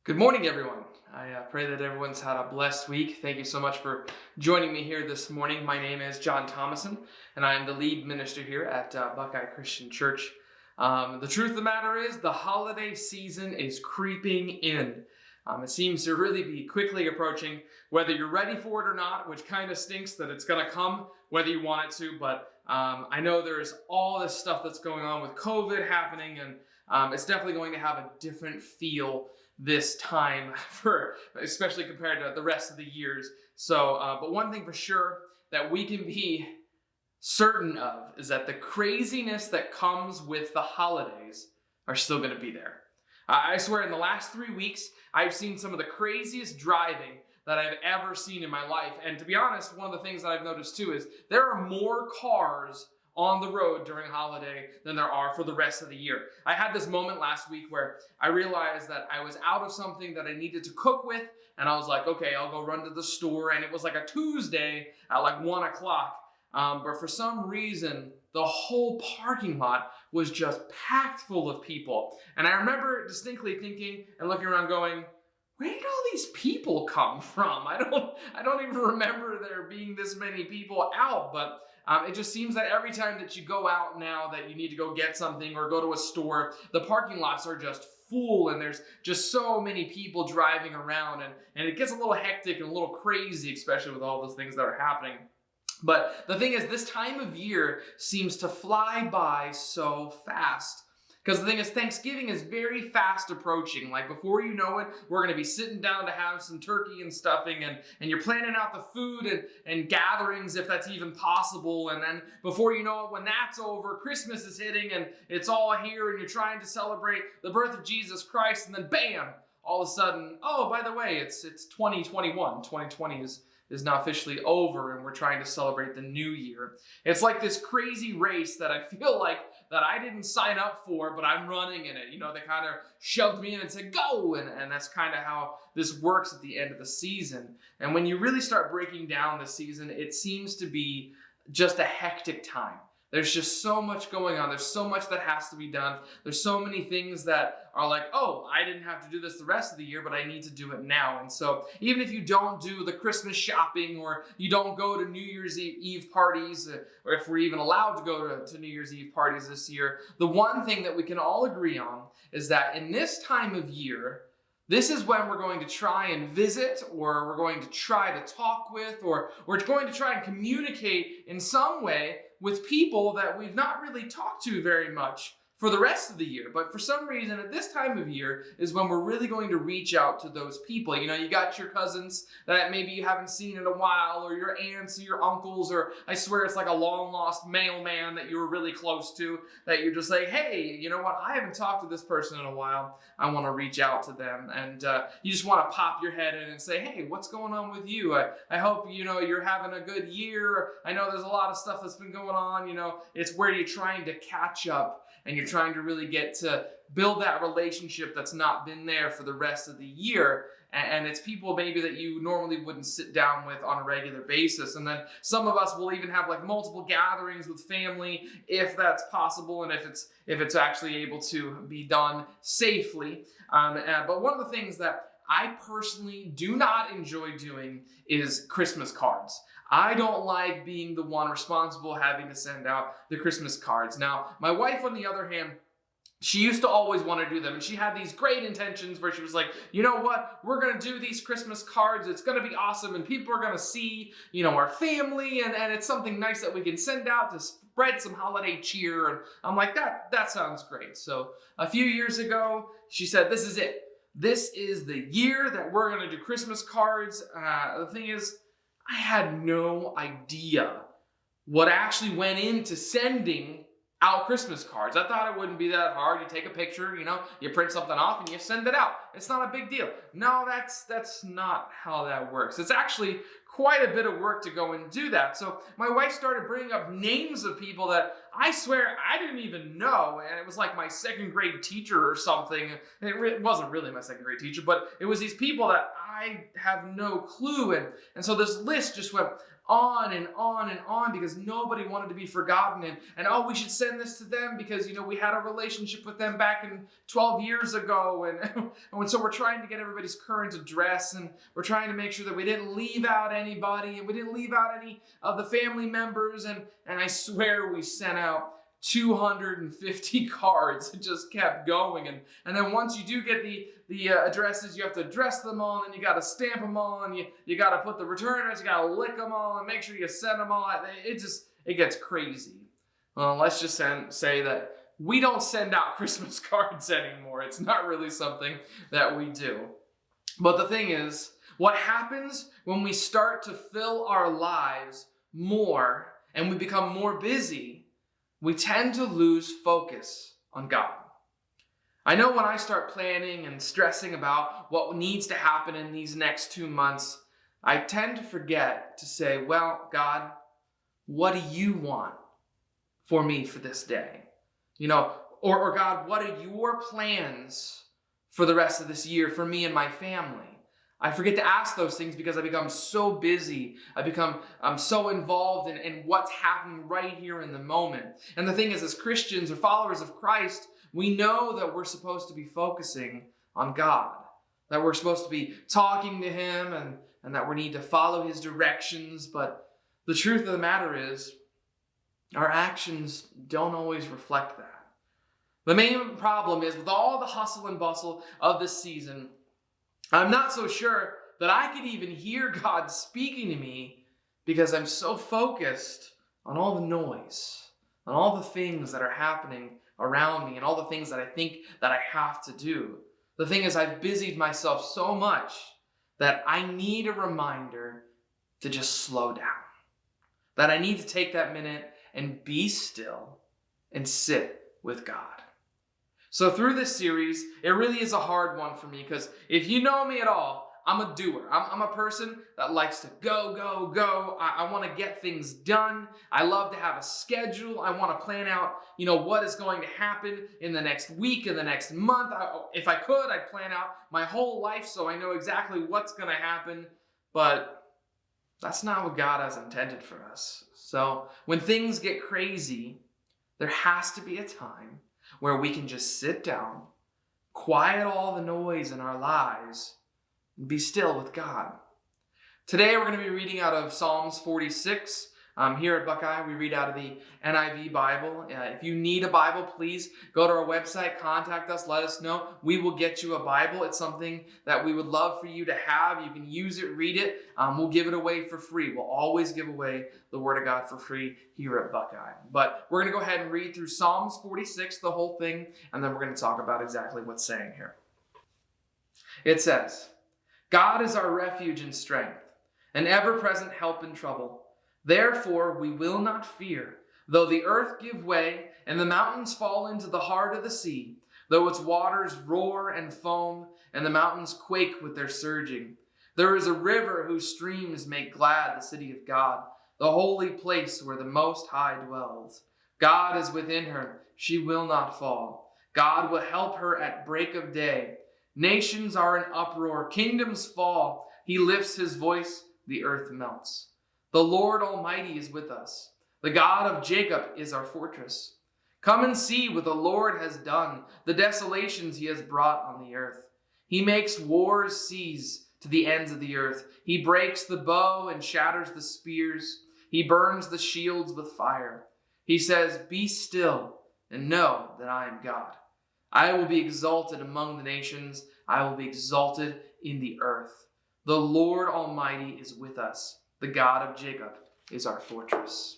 Good morning, everyone. I pray that everyone's had a blessed week. Thank you so much for joining me here this morning. My name is John Thomason, and I am the lead minister here at Buckeye Christian Church. The truth of the matter is, the holiday season is creeping in. It seems to really be quickly approaching, whether you're ready for it or not, which kind of stinks that it's going to come, whether you want it to. But I know there's all this stuff that's going on with COVID happening, and it's definitely going to have a different feel this time, especially compared to the rest of the years. So, but one thing for sure that we can be certain of is that the craziness that comes with the holidays are still going to be there. I swear in the last 3 weeks, I've seen some of the craziest driving that I've ever seen in my life. And to be honest, one of the things that I've noticed too is there are more cars on the road during holiday than there are for the rest of the year. I had this moment last week where I realized that I was out of something that I needed to cook with, and I was like, okay, I'll go run to the store, and it was like a Tuesday at like 1 o'clock. But for some reason, the whole parking lot was just packed full of people. And I remember distinctly thinking and looking around going, where did all these people come from? I don't even remember there being this many people out, but it just seems that every time that you go out now that you need to go get something or go to a store, the parking lots are just full and there's just so many people driving around, and it gets a little hectic and a little crazy, especially with all those things that are happening. But the thing is, this time of year seems to fly by so fast. Because the thing is, Thanksgiving is very fast approaching. Like before you know it, we're going to be sitting down to have some turkey and stuffing, and you're planning out the food and gatherings if that's even possible. And then before you know it, when that's over, Christmas is hitting and it's all here and you're trying to celebrate the birth of Jesus Christ. And then bam, all of a sudden, oh, by the way, it's 2021. 2020 is now officially over and we're trying to celebrate the new year. It's like this crazy race that I feel like that I didn't sign up for, but I'm running in it. You know, they kind of shoved me in and said, go! And that's kind of how this works at the end of the season. And when you really start breaking down the season, it seems to be just a hectic time. There's just so much going on. There's so much that has to be done. There's so many things that are like, oh, I didn't have to do this the rest of the year, but I need to do it now. And so even if you don't do the Christmas shopping or you don't go to New Year's Eve parties, or if we're even allowed to go to New Year's Eve parties this year, the one thing that we can all agree on is that in this time of year, this is when we're going to try and visit, or we're going to try to talk with, or we're going to try and communicate in some way with people that we've not really talked to very much for the rest of the year. But for some reason, at this time of year is when we're really going to reach out to those people. You know, you got your cousins that maybe you haven't seen in a while, or your aunts or your uncles, or I swear it's like a long-lost mailman that you were really close to, that you're just like, hey, you know what, I haven't talked to this person in a while. I want to reach out to them. And you just want to pop your head in and say, hey, what's going on with you? I hope, you know, you're having a good year. I know there's a lot of stuff that's been going on. You know, it's where you're trying to catch up and you're trying to really get to build that relationship that's not been there for the rest of the year. And it's people maybe that you normally wouldn't sit down with on a regular basis. And then some of us will even have like multiple gatherings with family, if that's possible, and if it's actually able to be done safely. But one of the things that I personally do not enjoy doing is Christmas cards. I don't like being the one responsible having to send out the Christmas cards. Now, my wife, on the other hand, she used to always want to do them, and she had these great intentions where she was like, you know what, we're going to do these Christmas cards, it's going to be awesome, and people are going to see, our family, and it's something nice that we can send out to spread some holiday cheer. And I'm like, that sounds great. So a few years ago, she said, this is it. This is the year that we're going to do Christmas cards. The thing is, I had no idea what actually went into sending out Christmas cards. I thought it wouldn't be that hard. You take a picture, you print something off and you send it out. It's not a big deal. No, that's not how that works. It's actually quite a bit of work to go and do that. So my wife started bringing up names of people that I swear I didn't even know, and it was like my second grade teacher or something. It wasn't really my second grade teacher, but it was these people that I have no clue. And so this list just went on and on and on because nobody wanted to be forgotten. And oh, we should send this to them because, we had a relationship with them back in 12 years ago. And so we're trying to get everybody's current address, and we're trying to make sure that we didn't leave out anybody, and we didn't leave out any of the family members. And I swear we sent out 250 cards. It just kept going. And then once you do get the addresses, you have to address them all, and you got to stamp them all, and you got to put the return address, you got to lick them all, and make sure you send them all. It gets crazy. Well, let's just say that we don't send out Christmas cards anymore. It's not really something that we do. But the thing is, what happens when we start to fill our lives more and we become more busy, we tend to lose focus on God. I know when I start planning and stressing about what needs to happen in these next 2 months, I tend to forget to say, well, God, what do you want for me for this day? Or God, what are your plans for the rest of this year for me and my family? I forget to ask those things because I become so busy. I'm so involved in what's happening right here in the moment. And the thing is, as Christians or followers of Christ, we know that we're supposed to be focusing on God, that we're supposed to be talking to Him, and that we need to follow His directions. But the truth of the matter is, our actions don't always reflect that. The main problem is, with all the hustle and bustle of this season, I'm not so sure that I could even hear God speaking to me because I'm so focused on all the noise, on all the things that are happening around me, and all the things that I think that I have to do. The thing is, I've busied myself so much that I need a reminder to just slow down. That I need to take that minute and be still and sit with God. So through this series, it really is a hard one for me because if you know me at all, I'm a doer. I'm a person that likes to go, go, go. I want to get things done. I love to have a schedule. I want to plan out, what is going to happen in the next week, in the next month. If I could, I'd plan out my whole life so I know exactly what's going to happen. But that's not what God has intended for us. So when things get crazy, there has to be a time where we can just sit down, quiet all the noise in our lives, and be still with God. Today we're going to be reading out of Psalms 46. Here at Buckeye, we read out of the NIV Bible. If you need a Bible, please go to our website, contact us, let us know. We will get you a Bible. It's something that we would love for you to have. You can use it, read it. We'll give it away for free. We'll always give away the Word of God for free here at Buckeye. But we're going to go ahead and read through Psalms 46, the whole thing, and then we're going to talk about exactly what's saying here. It says, God is our refuge and strength, an ever-present help in trouble. Therefore we will not fear, though the earth give way and the mountains fall into the heart of the sea, though its waters roar and foam and the mountains quake with their surging. There is a river whose streams make glad the city of God, the holy place where the Most High dwells. God is within her, she will not fall. God will help her at break of day. Nations are in uproar, kingdoms fall. He lifts his voice, the earth melts. The Lord Almighty is with us. The God of Jacob is our fortress. Come and see what the Lord has done, the desolations he has brought on the earth. He makes wars cease to the ends of the earth. He breaks the bow and shatters the spears. He burns the shields with fire. He says, "Be still and know that I am God. I will be exalted among the nations. I will be exalted in the earth. The Lord Almighty is with us. The God of Jacob is our fortress.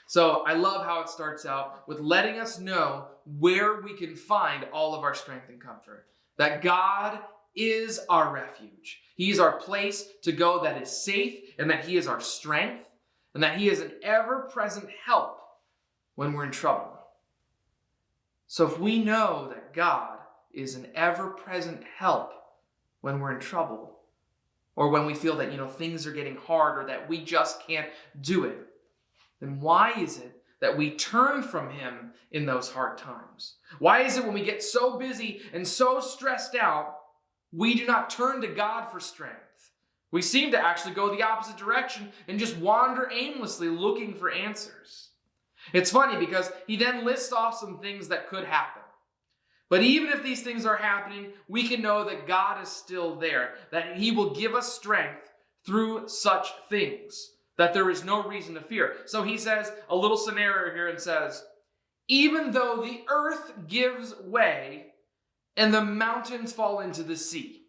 So I love how it starts out with letting us know where we can find all of our strength and comfort. That God is our refuge. He is our place to go that is safe, and that He is our strength, and that He is an ever-present help when we're in trouble. So if we know that God is an ever-present help when we're in trouble, or when we feel that, things are getting hard, or that we just can't do it, then why is it that we turn from Him in those hard times? Why is it when we get so busy and so stressed out, we do not turn to God for strength? We seem to actually go the opposite direction and just wander aimlessly looking for answers. It's funny because He then lists off some things that could happen. But even if these things are happening, we can know that God is still there, that He will give us strength through such things, that there is no reason to fear. So He says a little scenario here and says, even though the earth gives way and the mountains fall into the sea.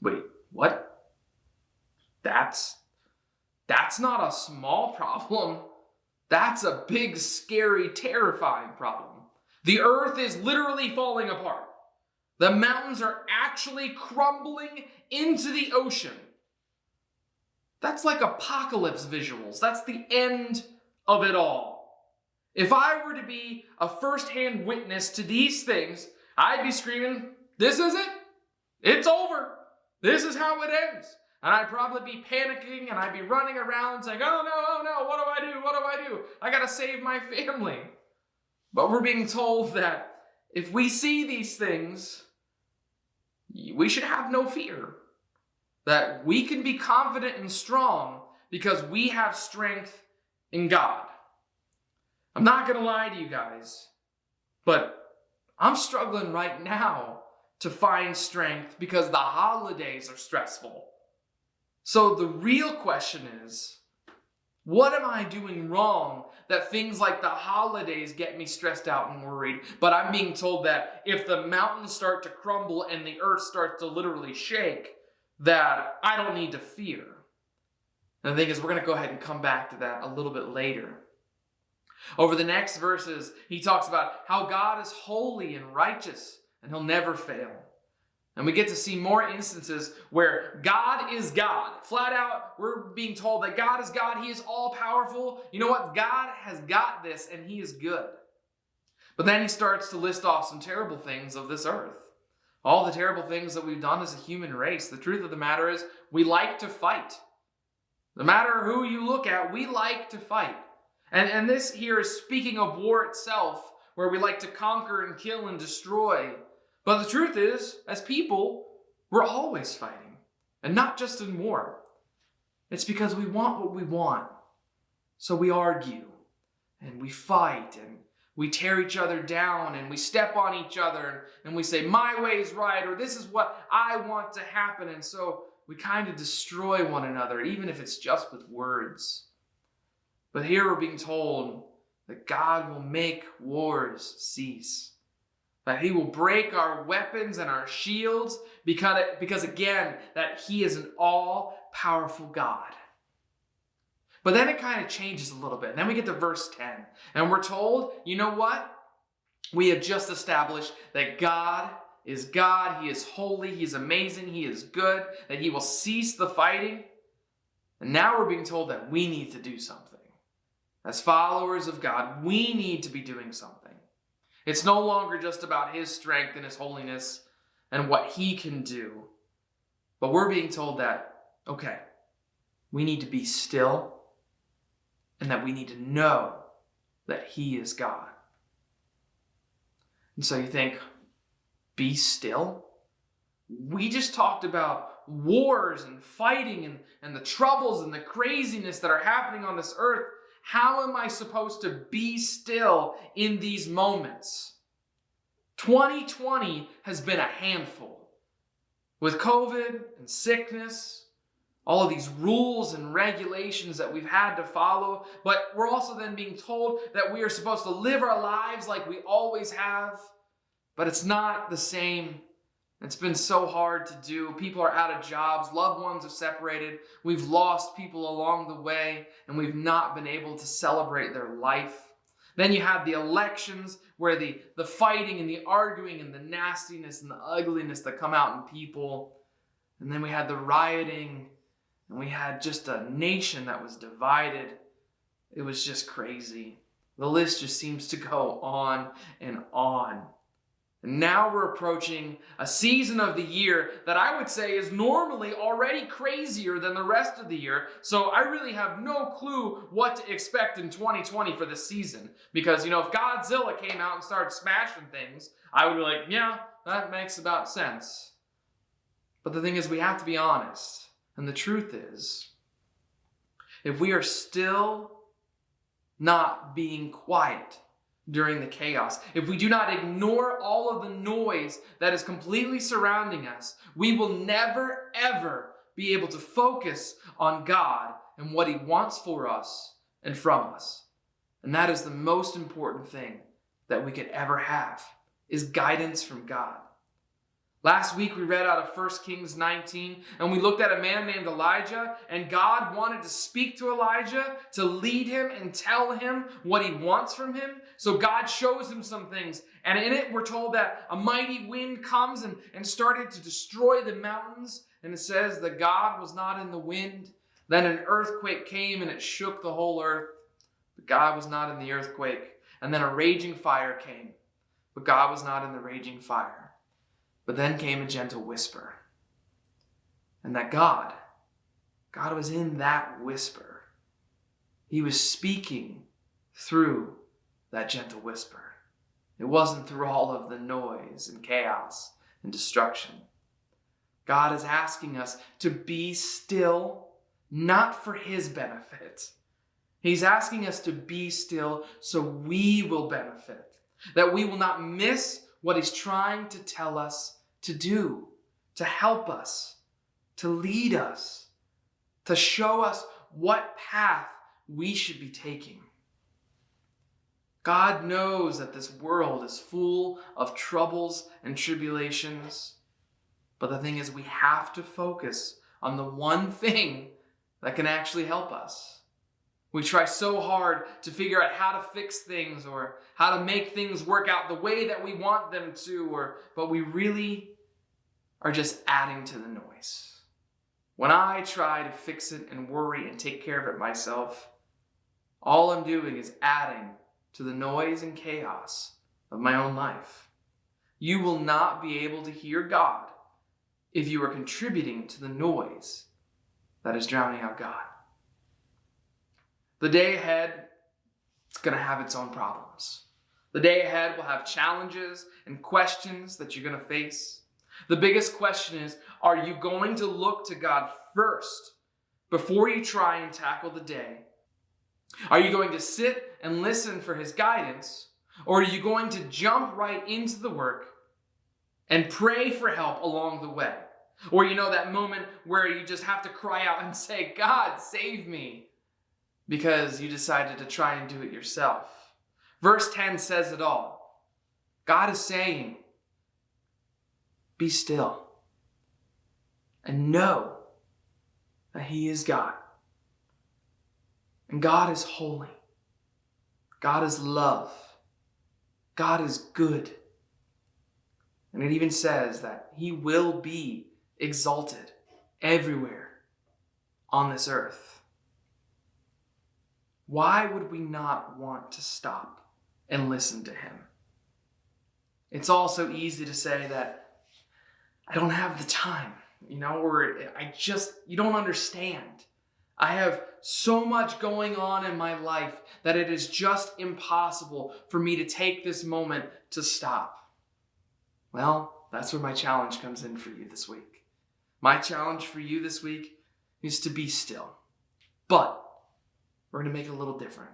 Wait, what? That's not a small problem. That's a big, scary, terrifying problem. The earth is literally falling apart. The mountains are actually crumbling into the ocean. That's like apocalypse visuals. That's the end of it all. If I were to be a first-hand witness to these things, I'd be screaming, this is it. It's over. This is how it ends. And I'd probably be panicking, and I'd be running around saying, oh no, what do I do? What do I do? I gotta save my family. But we're being told that if we see these things, we should have no fear. That we can be confident and strong because we have strength in God. I'm not going to lie to you guys, but I'm struggling right now to find strength because the holidays are stressful. So the real question is, what am I doing wrong that things like the holidays get me stressed out and worried? But I'm being told that if the mountains start to crumble and the earth starts to literally shake, that I don't need to fear. And the thing is, we're going to go ahead and come back to that a little bit later. Over the next verses, he talks about how God is holy and righteous, and He'll never fail. And we get to see more instances where God is God. Flat out, we're being told that God is God. He is all-powerful. You know what? God has got this, and He is good. But then He starts to list off some terrible things of this earth. All the terrible things that we've done as a human race. The truth of the matter is, we like to fight. No matter who you look at, we like to fight. And this here is speaking of war itself, where we like to conquer and kill and destroy. But the truth is, as people, we're always fighting. And not just in war. It's because we want what we want. So we argue, and we fight, and we tear each other down, and we step on each other, and we say, my way is right, or this is what I want to happen. And so we kind of destroy one another, even if it's just with words. But here we're being told that God will make wars cease. That He will break our weapons and our shields because again, that He is an all-powerful God. But then it kind of changes a little bit. And then we get to verse 10. And we're told, you know what? We have just established that God is God. He is holy. He is amazing. He is good. That He will cease the fighting. And now we're being told that we need to do something. As followers of God, we need to be doing something. It's no longer just about His strength and His holiness and what He can do. But we're being told that, okay, we need to be still and that we need to know that He is God. And so you think, be still? We just talked about wars and fighting and the troubles and the craziness that are happening on this earth. How am I supposed to be still in these moments? 2020 has been a handful. With COVID and sickness, all of these rules and regulations that we've had to follow, but we're also then being told that we are supposed to live our lives like we always have, but it's not the same. It's been so hard to do. People are out of jobs. Loved ones have separated. We've lost people along the way, and we've not been able to celebrate their life. Then you have the elections where the fighting and the arguing and the nastiness and the ugliness that come out in people. And then we had the rioting, and we had just a nation that was divided. It was just crazy. The list just seems to go on and on. And now we're approaching a season of the year that I would say is normally already crazier than the rest of the year. So I really have no clue what to expect in 2020 for this season. Because, if Godzilla came out and started smashing things, I would be like, yeah, that makes about sense. But the thing is, we have to be honest. And the truth is, if we are still not being quiet during the chaos, if we do not ignore all of the noise that is completely surrounding us, we will never, ever be able to focus on God and what He wants for us and from us. And that is the most important thing that we could ever have, is guidance from God. Last week we read out of 1 Kings 19, and we looked at a man named Elijah, and God wanted to speak to Elijah, to lead him and tell him what He wants from him. So God shows him some things, and in it we're told that a mighty wind comes and started to destroy the mountains, and it says that God was not in the wind. Then an earthquake came and it shook the whole earth, but God was not in the earthquake. And then a raging fire came, but God was not in the raging fire. But then came a gentle whisper. And that God was in that whisper. He was speaking through that gentle whisper. It wasn't through all of the noise and chaos and destruction. God is asking us to be still, not for His benefit. He's asking us to be still so we will benefit, that we will not miss what He's trying to tell us to do, to help us, to lead us, to show us what path we should be taking. God knows that this world is full of troubles and tribulations, but the thing is, we have to focus on the one thing that can actually help us. We try so hard to figure out how to fix things or how to make things work out the way that we want them to, but we really are just adding to the noise. When I try to fix it and worry and take care of it myself, all I'm doing is adding to the noise and chaos of my own life. You will not be able to hear God if you are contributing to the noise that is drowning out God. The day ahead, it's going to have its own problems. The day ahead will have challenges and questions that you're going to face. The biggest question is, are you going to look to God first before you try and tackle the day? Are you going to sit and listen for His guidance, or are you going to jump right into the work and pray for help along the way? Or that moment where you just have to cry out and say, God, save me, because you decided to try and do it yourself. Verse 10 says it all. God is saying, be still and know that He is God. And God is holy. God is love. God is good. And it even says that He will be exalted everywhere on this earth. Why would we not want to stop and listen to Him? It's also easy to say that I don't have the time, or you don't understand. I have so much going on in my life that it is just impossible for me to take this moment to stop. Well, that's where my challenge comes in for you this week. My challenge for you this week is to be still. But we're going to make it a little different.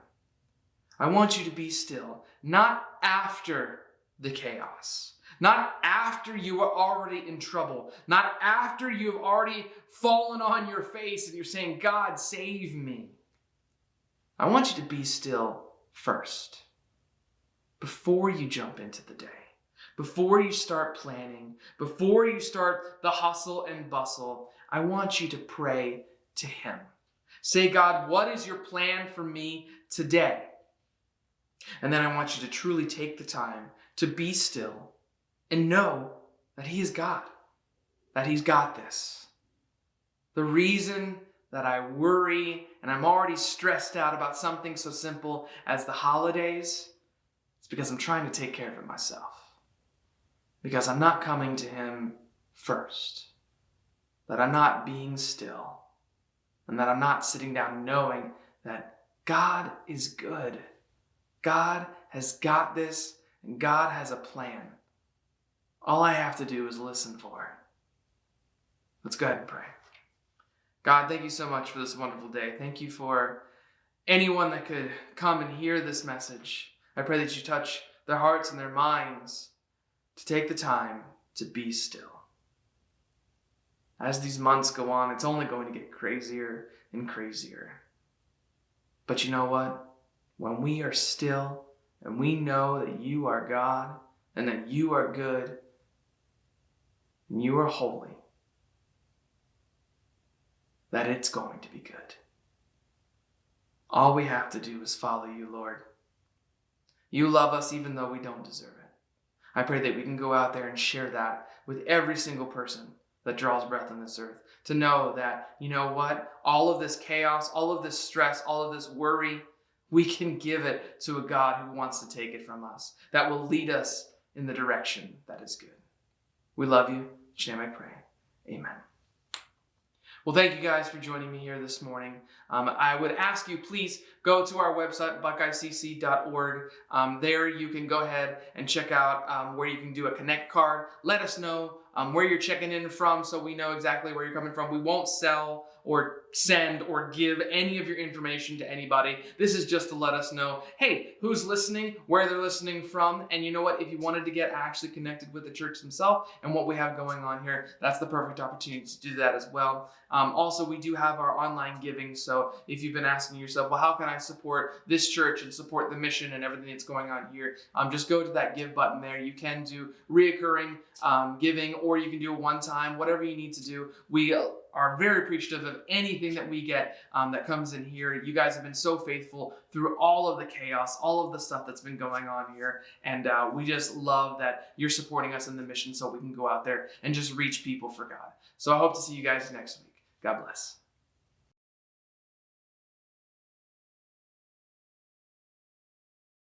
I want you to be still, not after the chaos, Not after you are already in trouble. Not after you have already fallen on your face and you're saying, God, save me. I want you to be still first. Before you jump into the day. Before you start planning. Before you start the hustle and bustle. I want you to pray to Him. Say, God, what is your plan for me today? And then I want you to truly take the time to be still and know that He is God, that He's got this. The reason that I worry and I'm already stressed out about something so simple as the holidays is because I'm trying to take care of it myself. Because I'm not coming to Him first. That I'm not being still. And that I'm not sitting down knowing that God is good. God has got this, and God has a plan. All I have to do is listen for it. Let's go ahead and pray. God, thank you so much for this wonderful day. Thank you for anyone that could come and hear this message. I pray that you touch their hearts and their minds to take the time to be still. As these months go on, it's only going to get crazier and crazier. But you know what? When we are still and we know that you are God and that you are good and you are holy, that it's going to be good. All we have to do is follow you, Lord. You love us even though we don't deserve it. I pray that we can go out there and share that with every single person that draws breath on this earth. To know that, you know what? All of this chaos, all of this stress, all of this worry, we can give it to a God who wants to take it from us, that will lead us in the direction that is good. We love you. In His name I pray. Amen. Well, thank you guys for joining me here this morning. I would ask you, please go to our website, buckeyecc.org. There you can go ahead and check out where you can do a connect card. Let us know where you're checking in from so we know exactly where you're coming from. We won't sell or send or give any of your information to anybody. This is just to let us know, hey, who's listening, where they're listening from, and you know what? If you wanted to get actually connected with the church themselves and what we have going on here, that's the perfect opportunity to do that as well. Also, we do have our online giving, so if you've been asking yourself, well, how can I support this church and support the mission and everything that's going on here, just go to that give button there. You can do reoccurring giving, or you can do a one-time, whatever you need to do. We are very appreciative of anything that we get that comes in here. You guys have been so faithful through all of the chaos, all of the stuff that's been going on here. And we just love that you're supporting us in the mission so we can go out there and just reach people for God. So I hope to see you guys next week. God bless.